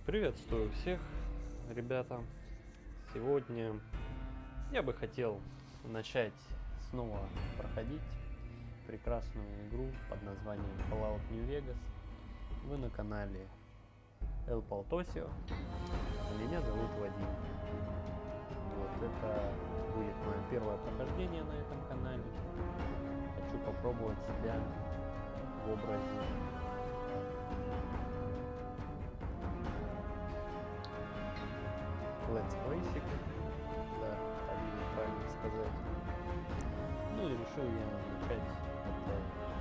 Приветствую всех, ребята. Сегодня я бы хотел начать снова проходить прекрасную игру под названием Fallout New Vegas. Вы на канале El Poltosio, а меня зовут Вадим. Вот, это будет мое первое прохождение на этом канале. Хочу попробовать себя в образе летсплейщик, да, так будет правильно сказать. Ну и решил я начать это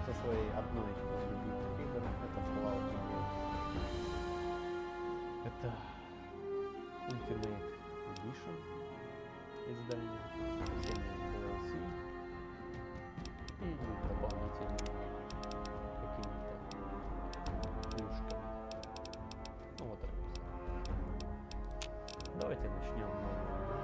со своей одной из любимых игр, это Fallout New Vegas. Это Ultimate Edition издание, совсем DLC и дополнительными какими-то плюшками. Ну вот это все. Давайте начнем новую игру.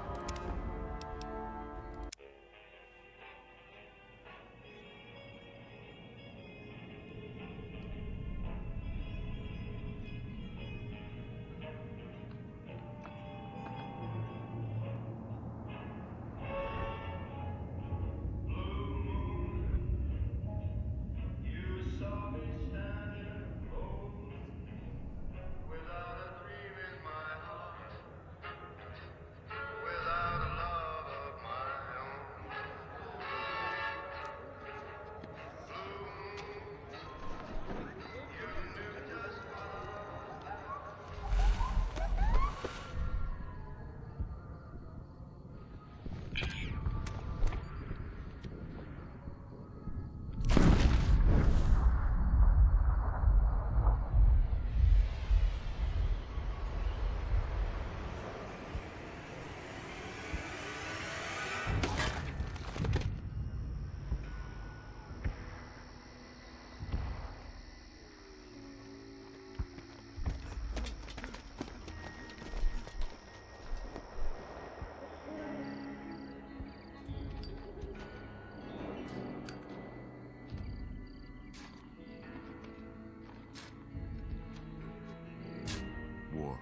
War.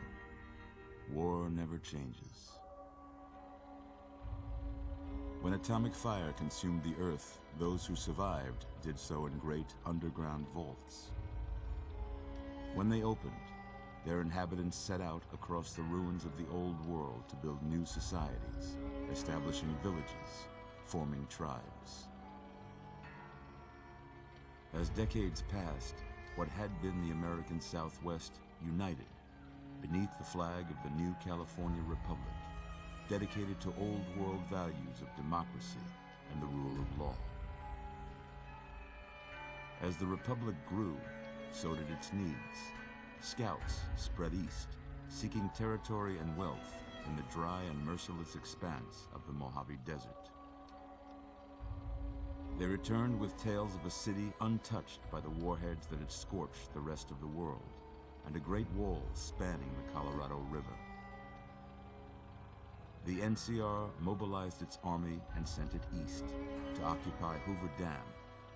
War never changes. When atomic fire consumed the earth, those who survived did so in great underground vaults. When they opened, their inhabitants set out across the ruins of the old world to build new societies, establishing villages, forming tribes. As decades passed, what had been the American Southwest united beneath the flag of the new California Republic, dedicated to old world values of democracy and the rule of law. As the Republic grew, so did its needs. Scouts spread east, seeking territory and wealth in the dry and merciless expanse of the Mojave Desert. They returned with tales of a city untouched by the warheads that had scorched the rest of the world, and a great wall spanning the Colorado River. The NCR mobilized its army and sent it east to occupy Hoover Dam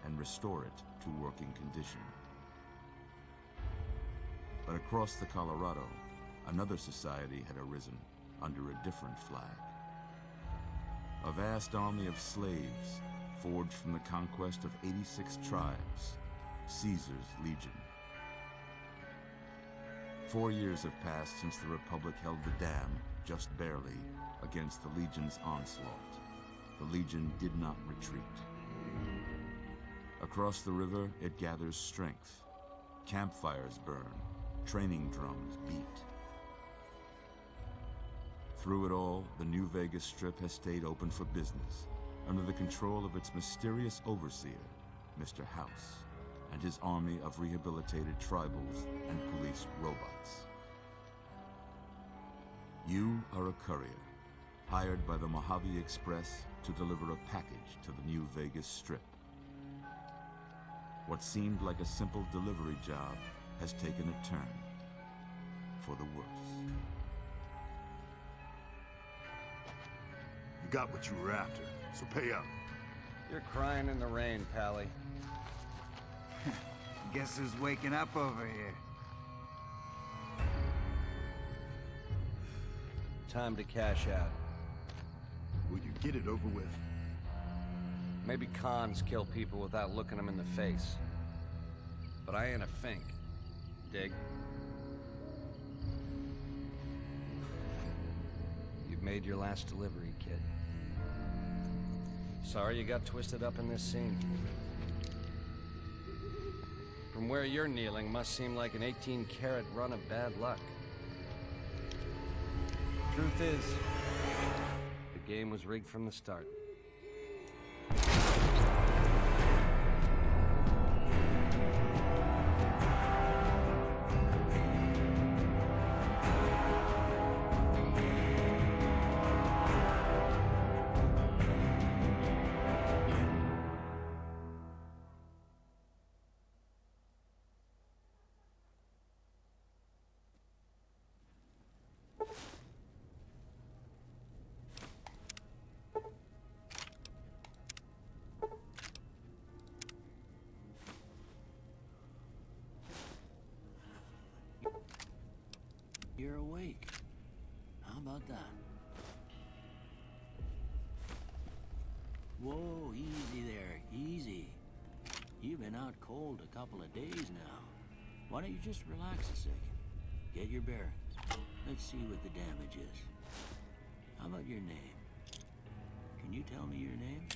and restore it to working condition. But across the Colorado, another society had arisen under a different flag. A vast army of slaves forged from the conquest of 86 tribes, Caesar's Legion. 4 years have passed since the Republic held the dam, just barely, against the Legion's onslaught. The Legion did not retreat. Across the river, it gathers strength. Campfires burn, training drums beat. Through it all, the New Vegas Strip has stayed open for business, under the control of its mysterious overseer, Mr. House, and his army of rehabilitated tribals and police robots. You are a courier, hired by the Mojave Express to deliver a package to the New Vegas Strip. What seemed like a simple delivery job has taken a turn for the worse. You got what you were after, so pay up. You're crying in the rain, Pally. Guess who's waking up over here? time to cash out. Will you get it over with? Maybe cons kill people without looking them in the face. But I ain't a fink. Dig? You've made your last delivery, kid. Sorry you got twisted up in this scene. From where you're kneeling must seem like an 18-carat run of bad luck. Truth is, the game was rigged from the start. You're awake. How about that? Whoa, easy there, easy. You've been out cold a couple of days now. Why don't you just relax a second? Get your bearings. Let's see what the damage is. How about your name? Can you tell me your name?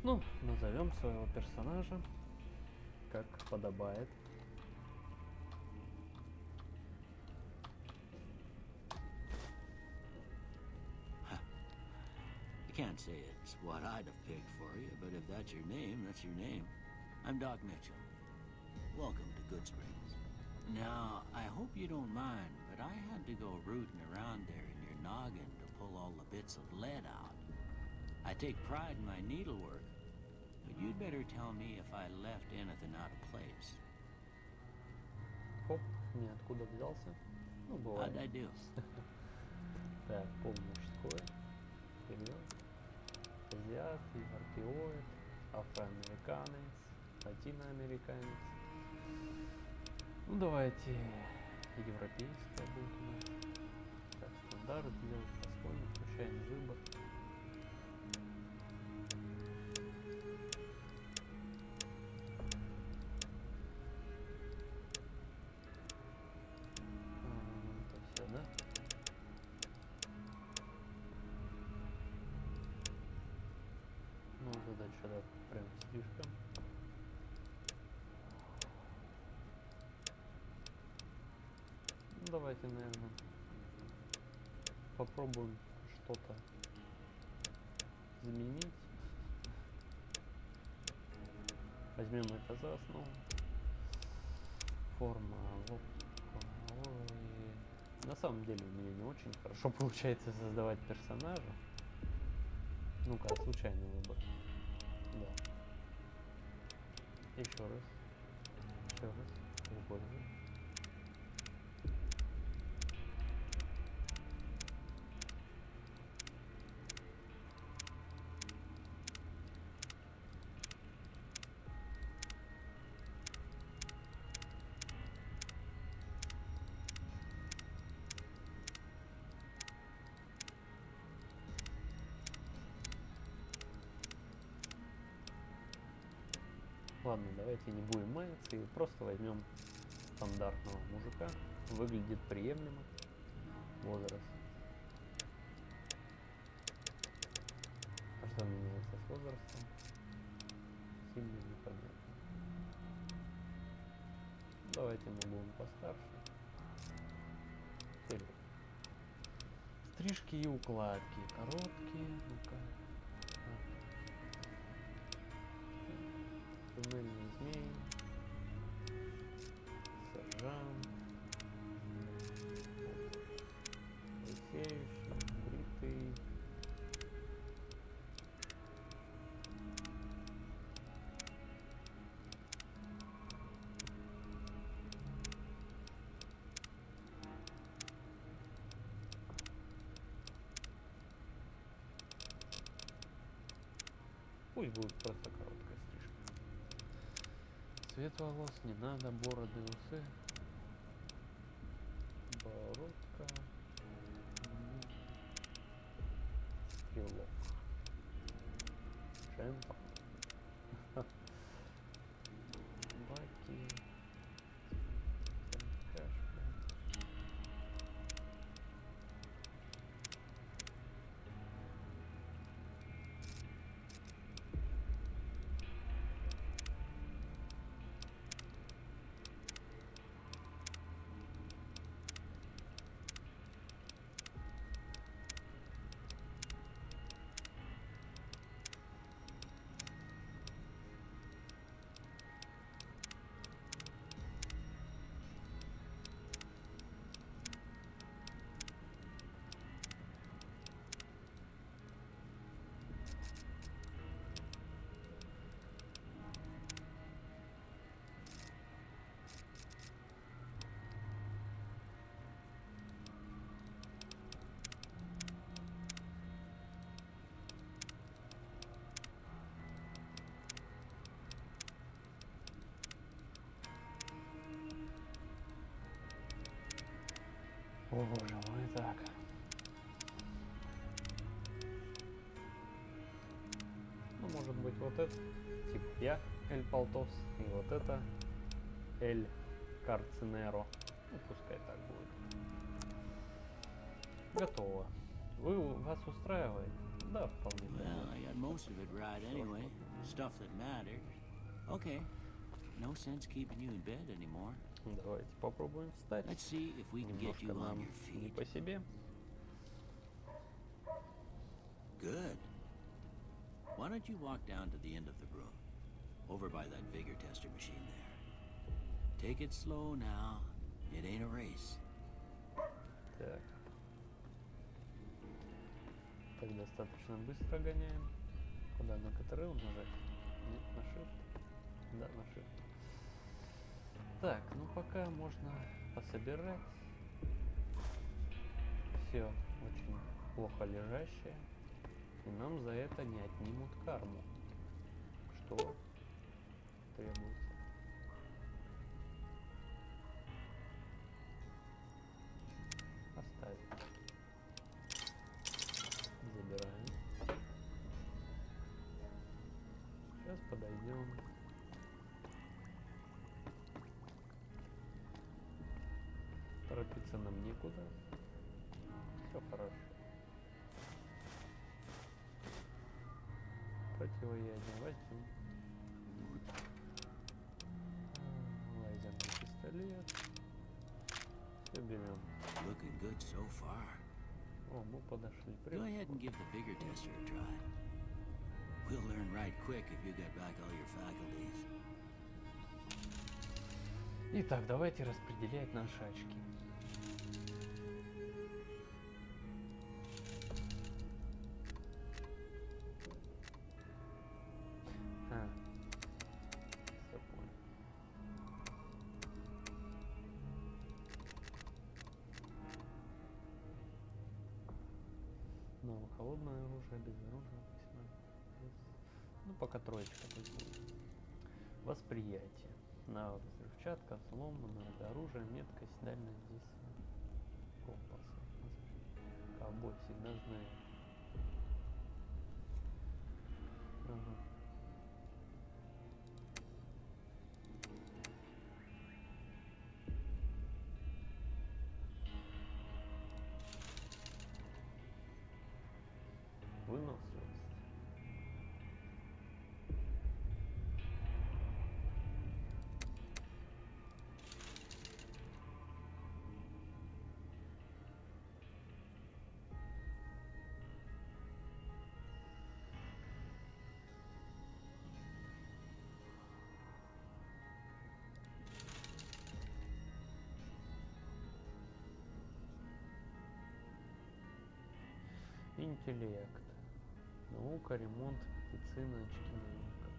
Ну, назовем своего персонажа, как подобает. I can't say it's what I'd have picked for you, but if that's your name, that's your name. I'm Doc Mitchell. Welcome to Good Springs. Now, I hope you don't mind, but I had to go rooting around there in your noggin to pull all the bits of lead out. I take pride in my needlework, but you'd better tell me if I left anything out of place. Хоп, ниоткуда взялся. Ну, бывает. How'd I do? Так, пол мужской. Вперед. Азиат, европеоид, афроамериканец, латиноамериканец. Ну давайте европейская будет у нас. Так, стандарт сделать по-своему, случайный выбор. Это все, да? Ну, задача, да, прям слишком. Ну, давайте, наверное, попробуем что-то заменить. Возьмем это за основу. Форма. Вот. На самом деле у меня не очень хорошо получается создавать персонажа. Ну-ка, случайный выбор. Да. Еще раз. Еще раз. Используем. Ладно, давайте не будем маяться и просто возьмем стандартного мужика. Выглядит приемлемо. Возраст. А что меняется с возрастом? Сильно непонятно. Давайте мы будем постарше. Вперед. Стрижки и укладки. Короткие. Ну-ка. Туннельный змей, сержант, лысеющий, бритый. Пусть будет просто короткая стрижка. Цвет волос не надо, бороды, усы, бородка. Стрелок. Шемпа. Баки. Кашка. О боже мой, так. Ну, может быть, вот это, типа я, Эль Полтос, и вот это Эль Карцинеро. Ну, пускай так будет. Готово. Вас устраивает? Да, вполне. Well, I got most of it right anyway. Stuff that matters. Okay. No sense keeping you in bed anymore. Давайте попробуем встать. Let's see if we can get Немножко you on нам your не feet. по себе. Good. Why don't you walk down to the end of the room, over by that vigor tester machine there. Take it slow now. It ain't a race. Так. Так достаточно быстро гоняем. Куда? На Ctrl нажать? Нет, на Shift? Да, на Shift. Так, ну пока можно пособирать. Все очень плохо лежащее. И нам за это не отнимут карму. Что требуется? Оставить. Забираем. Сейчас подойдем. Торопиться нам некуда. Все хорошо. Противоядие возьмем. Лазерный пистолет. Все берем. Looking good so far. О, мы подошли. Go ahead and give the vigor tester a try. We'll learn right quick if you get back all your faculties. Итак, давайте распределять наши очки. Все понял. Но холодное оружие, без оружия, ну пока троечка пусть будет. Восприятие. Навык взрывчатка, взлом, оружие, меткость, дальность действия. Компаса. Ковбой всегда знает. Ага. Выносливость. Интеллект. Наука, ремонт, медицина, очки наука.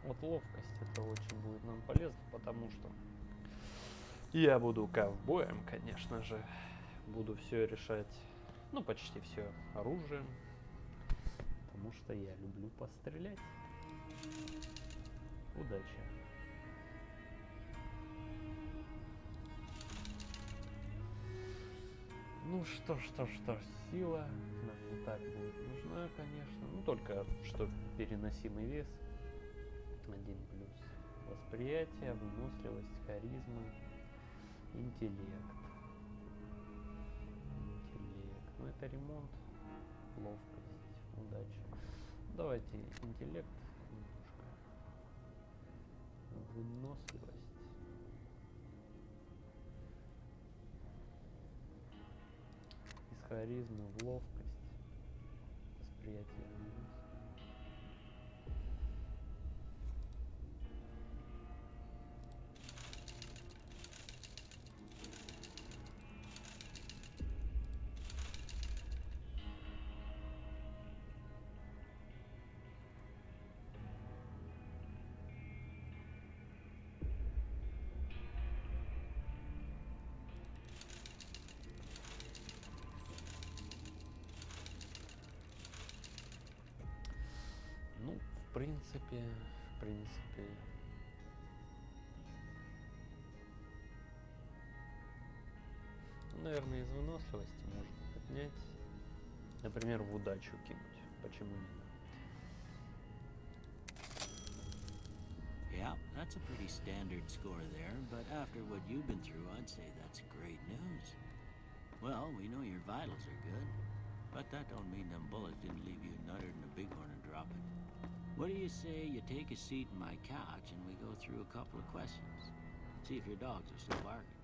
Вот ловкость это очень будет нам полезно, потому что я буду ковбоем, конечно же. Буду все решать, ну почти все оружием. Потому что я люблю пострелять. Удачи. Ну что, сила нам не так будет нужна, конечно. Ну только что переносимый вес. 1 плюс. Восприятие, выносливость, харизма, интеллект. Ну это ремонт, ловкость, удача. Давайте интеллект немножко. Выносливость. Из харизмы в ловкость. Восприятие вынос. Ну, в принципе, ну, наверное, из выносливости можно поднять, например, в удачу кинуть. Почему нет? Yeah, that's a pretty standard score there, but after what you've been through, I'd say that's great news. Well, we know your vitals are good, but that don't mean them bullets didn't leave you nuttered in a bighorn and drop it. What do you say you take a seat in my couch and we go through a couple of questions? See if your dogs are still barking.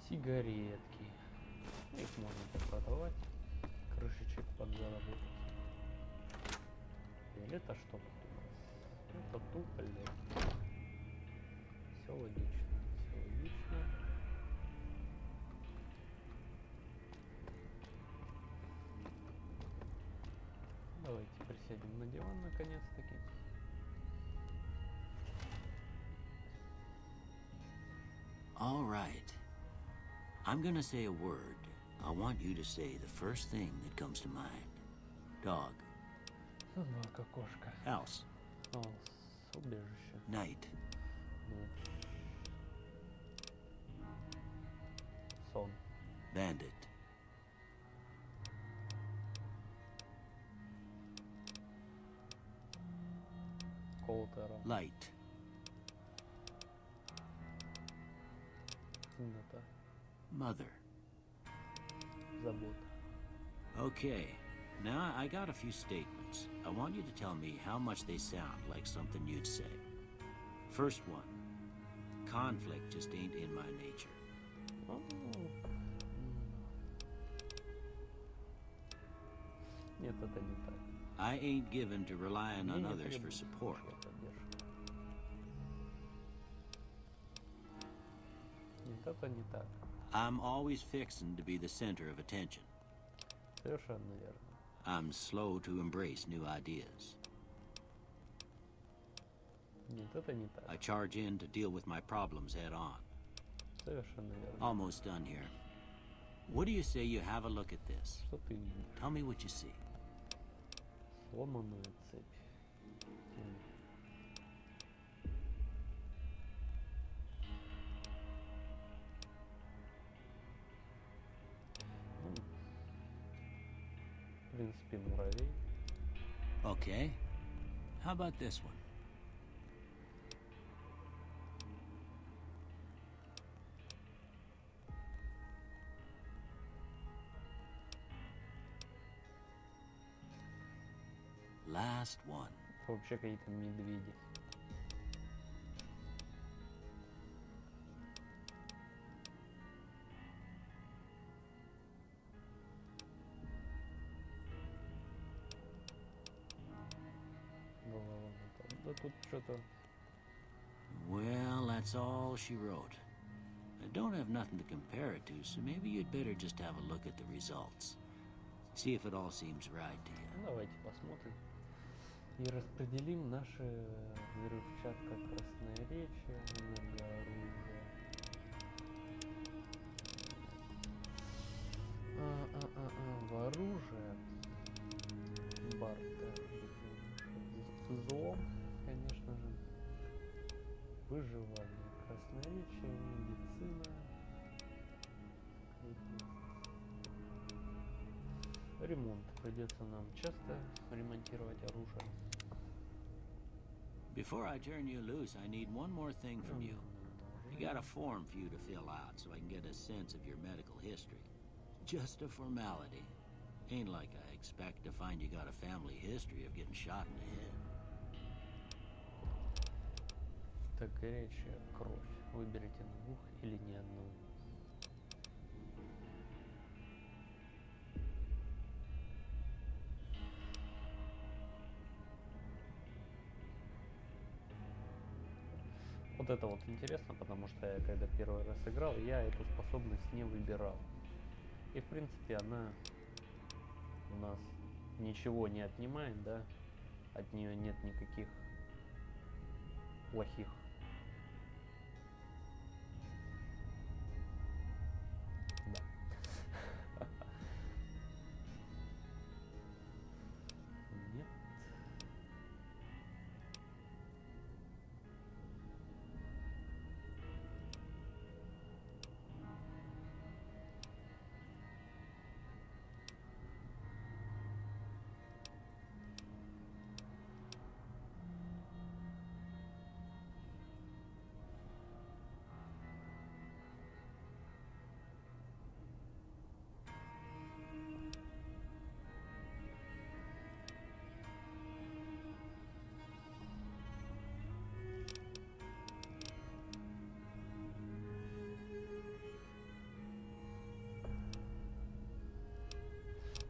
Сигаретки. Их можно попродавать. Крышечек подзаработать. Или это что тут у нас? Это туалет. Все логично. Все логично. Давайте присядем на диван наконец-таки. All right. I'm gonna say a word. I want you to say the first thing that comes to mind. Dog. Собака, кошка. House. Убежище. Night. Ночь. Сон. Bandit. Колтера. Light. Темнота. Mother. Забота. Okay. Now I got a few statements. I want you to tell me how much they sound like something you'd say. First one. Conflict just ain't in my nature. Нет, это не так. I ain't given to relying on Мне не others for требуется support. чья поддержка. Нет, это не так. I'm always fixin' to be the center of attention. Совершенно верно. I'm slow to embrace new ideas. Нет, это не I так. charge in to deal with my problems head on. Совершенно верно. Almost done here. What do you say you have a look at this? Что ты видишь? Tell me what you see. Сломанную цепь. Ну, в принципе, муравей. Okay. How about this one? Last one. Вообще какие-то медведи. Да тут что-то... Well, that's all she wrote. I don't have nothing to compare it to, so maybe you'd better just have a look at the results. See if it all seems right to you. Давайте посмотрим. И распределим наши взрывчатка, красноречие, многооружие. Вооружие. Бартер. Взлом, конечно же. Выживание. Красноречие, медицина. Ремонт. Придется нам часто ремонтировать оружие. Before I turn you loose, I need one more thing from you. You got a form for you to fill out so I can get a sense of your medical history. Just a formality. Ain't like I expect to find you got a family history of getting shot in the head. Так, горячая кровь. Выберите двух или ни одну. Вот это вот интересно, потому что я когда первый раз играл, я эту способность не выбирал. И в принципе она у нас ничего не отнимает, да? От нее нет никаких плохих. Да. Нет.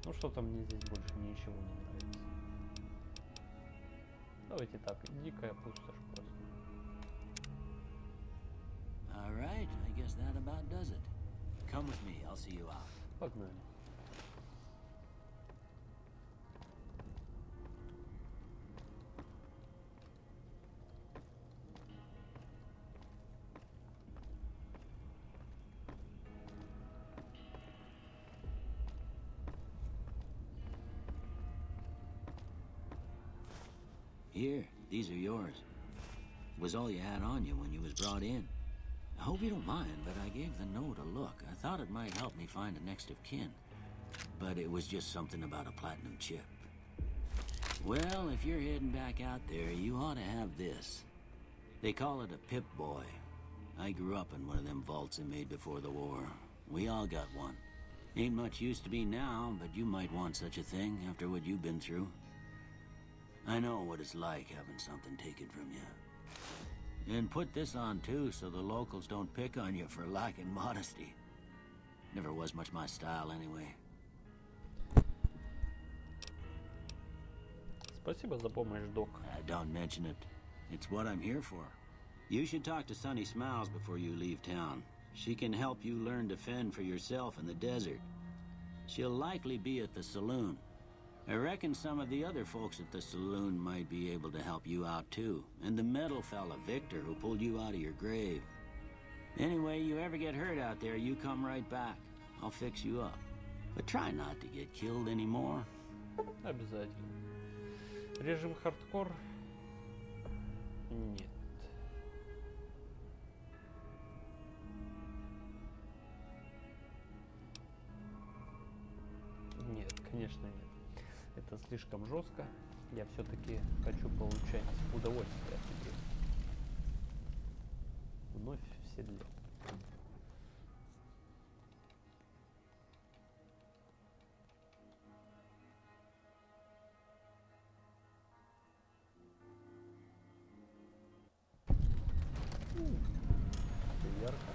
Ну что-то мне здесь больше ничего не нравится. Давайте так, дикая пустошь просто. All right, I guess that about does it. Come with me, I'll see you out. Погнали. Here, these are yours. It was all you had on you when you was brought in. I hope you don't mind, but I gave the note a look. I thought it might help me find a next of kin. But it was just something about a platinum chip. Well, if you're heading back out there, you ought to have this. They call it a Pip-Boy. I grew up in one of them vaults they made before the war. We all got one. Ain't much use to be now, but you might want such a thing after what you've been through. I know what it's like having something taken from you. And put this on too, so the locals don't pick on you for lacking modesty. Never was much my style anyway. Спасибо за помощь, док. Don't mention it. It's what I'm here for. You should talk to Sunny Smiles before you leave town. She can help you learn to fend for yourself in the desert. She'll likely be at the saloon. I reckon some of the other folks at the saloon might be able to help you out too. And the metal fella, Victor, who pulled you out of your grave. Anyway, you ever get hurt out there, you come right back. I'll fix you up. But try not to get killed anymore. Обязательно. Режим хардкор? Нет. Нет, конечно нет. Это слишком жестко. Я все-таки хочу получать удовольствие от игры. Вновь в седле. Ярко.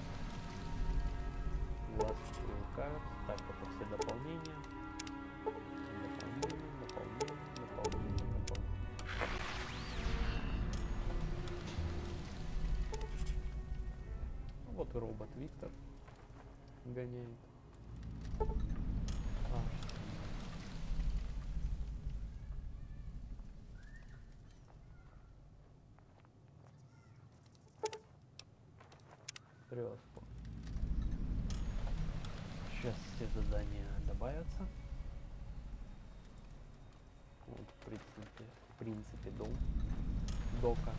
Глаз привыкают. Так, это все дополнения. Дополнение. робот Виктор гоняет. Прёску. Сейчас все задания добавятся. Вот, в принципе, дом дока.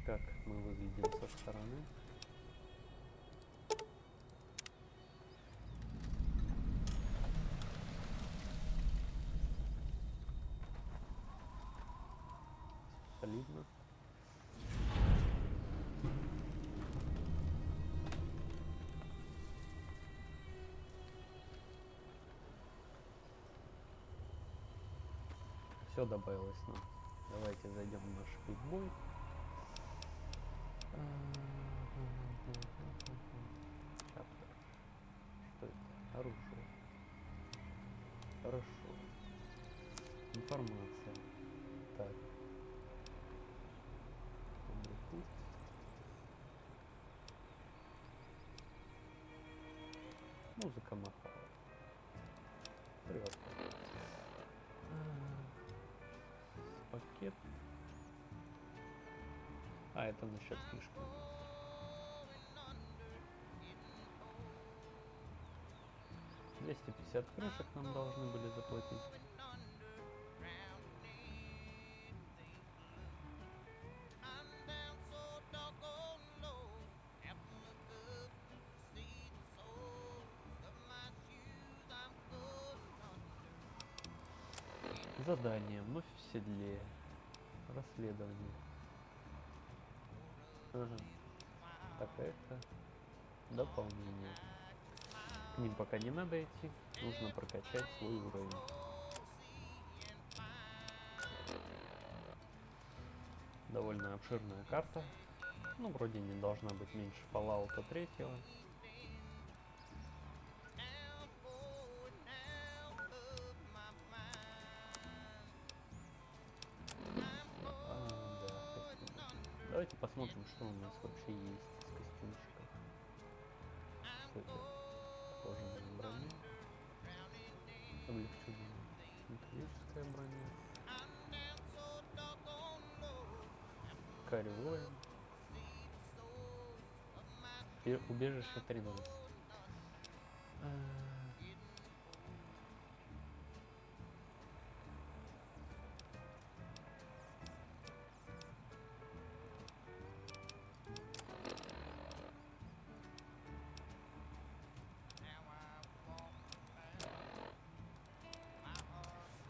Как мы выглядим со стороны. Солидно. Все добавилось нам. Давайте зайдем в наш фитбой. Чаптер. Что это? Оружие. Хорошо. Информация. Так. Музыка Махала. Привет. Пакет. А, это насчет книжки. $250 крышек нам должны были заплатить. Задание. Вновь в седле. Расследование. Ага. Так, это дополнение. К ним пока не надо идти. Нужно прокачать свой уровень. Довольно обширная карта. Ну, вроде не должна быть меньше Fallout 3. Давайте посмотрим, что у нас вообще есть из костюмчиков. Что это? Кожаная броня. Облегченная металлическая броня. Каревое. Убежище 13.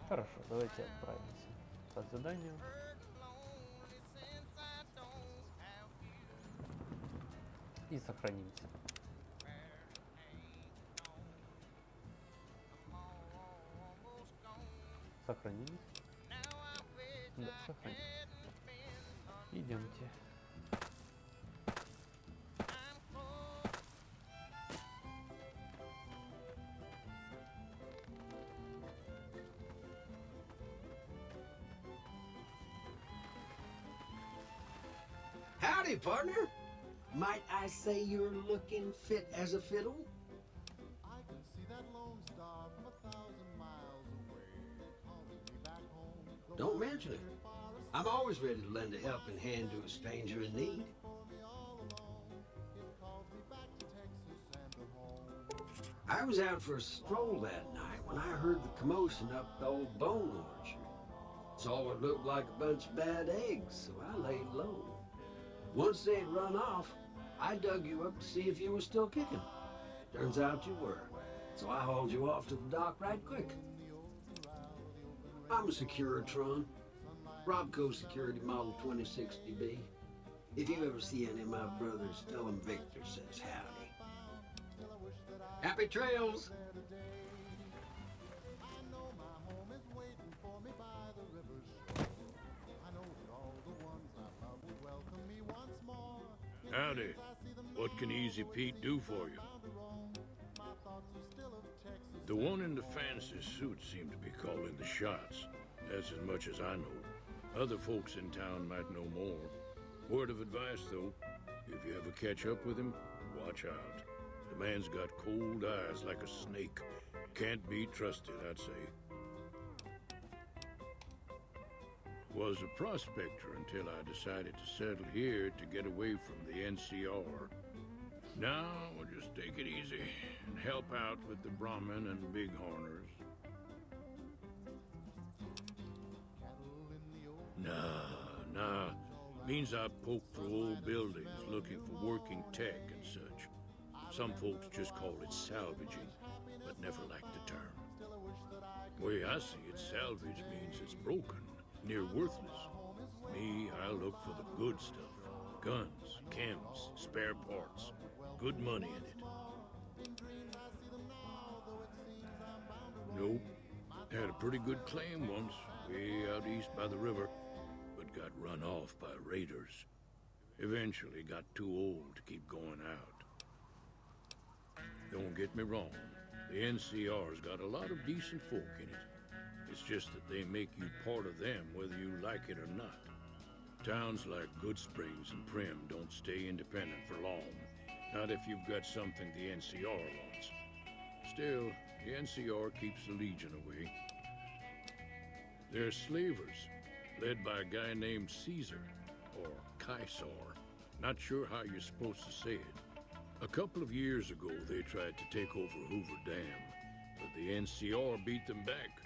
Хорошо, давайте отправимся по заданию. И сохранимся. Сохранились? Да, сохранились. Идемте. Howdy, partner. Might I say you're looking fit as a fiddle? I can see that lone star from 1,000 miles away, calling me back home. Don't mention it. I'm always ready to lend a helping hand to a stranger in need. I was out for a stroll that night when I heard the commotion up the old bone orchard. Saw what looked like a bunch of bad eggs, so I laid low. Once they'd run off, I dug you up to see if you were still kicking. Turns out you were, so I hauled you off to the dock right quick. I'm a Securitron, Robco Security Model 2060B. If you ever see any of my brothers, tell them Victor says howdy. Happy trails! Howdy. What can Easy Pete do for you? The one in the fancy suit seemed to be calling the shots. That's as much as I know. Other folks in town might know more. Word of advice, though. If you ever catch up with him, watch out. The man's got cold eyes like a snake. Can't be trusted, I'd say. Was a prospector until I decided to settle here to get away from the NCR. Now we'll just take it easy and help out with the Brahmin and Bighorners. Nah. Means I poke through old buildings looking for working tech and such. Some folks just call it salvaging, but never liked the term. Way I see it, salvage means it's broken, near worthless. Me, I look for the good stuff. Guns, chems, spare parts. Good money in it. Nope. Had a pretty good claim once, way out east by the river, but got run off by raiders. Eventually got too old to keep going out. Don't get me wrong, the NCR's got a lot of decent folk in it. It's just that they make you part of them whether you like it or not. Towns like Goodsprings and Prim don't stay independent for long. Not if you've got something the NCR wants. Still, the NCR keeps the Legion away. They're slavers, led by a guy named Caesar, or Caesar. Not sure how you're supposed to say it. A couple of years ago, they tried to take over Hoover Dam, but the NCR beat them back.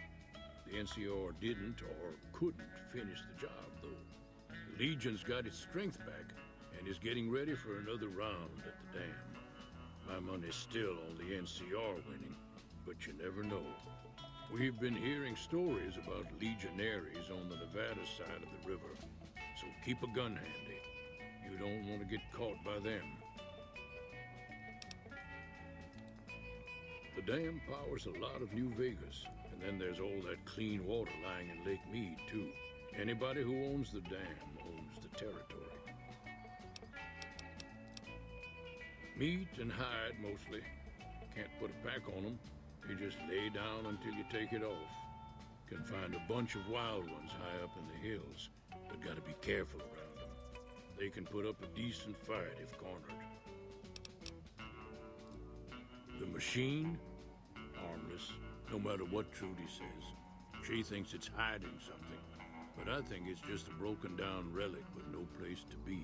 The NCR didn't or couldn't finish the job, though. The Legion's got its strength back and is getting ready for another round at the dam. My money's still on the NCR winning, but you never know. We've been hearing stories about legionaries on the Nevada side of the river, so keep a gun handy. You don't want to get caught by them. The dam powers a lot of New Vegas, and then there's all that clean water lying in Lake Mead, too. Anybody who owns the dam owns the territory. Meat and hide, mostly. Can't put a pack on them. You just lay down until you take it off. Can find a bunch of wild ones high up in the hills, but gotta be careful around them. They can put up a decent fight if cornered. The machine? Harmless, no matter what Trudy says. She thinks it's hiding something, but I think it's just a broken down relic with no place to be.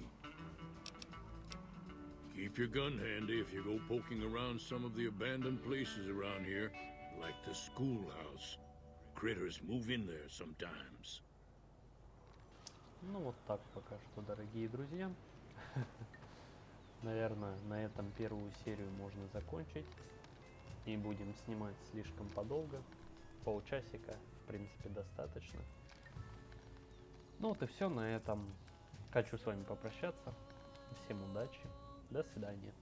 Keep your gun handy if you go poking around some of the abandoned places around here, like the schoolhouse. Critters move in there sometimes. Ну вот так пока что, дорогие друзья. Наверное, на этом первую серию можно закончить. Не будем снимать слишком подолго. Полчасика, в принципе, достаточно. Ну вот и все на этом. Хочу с вами попрощаться. Всем удачи. До свидания.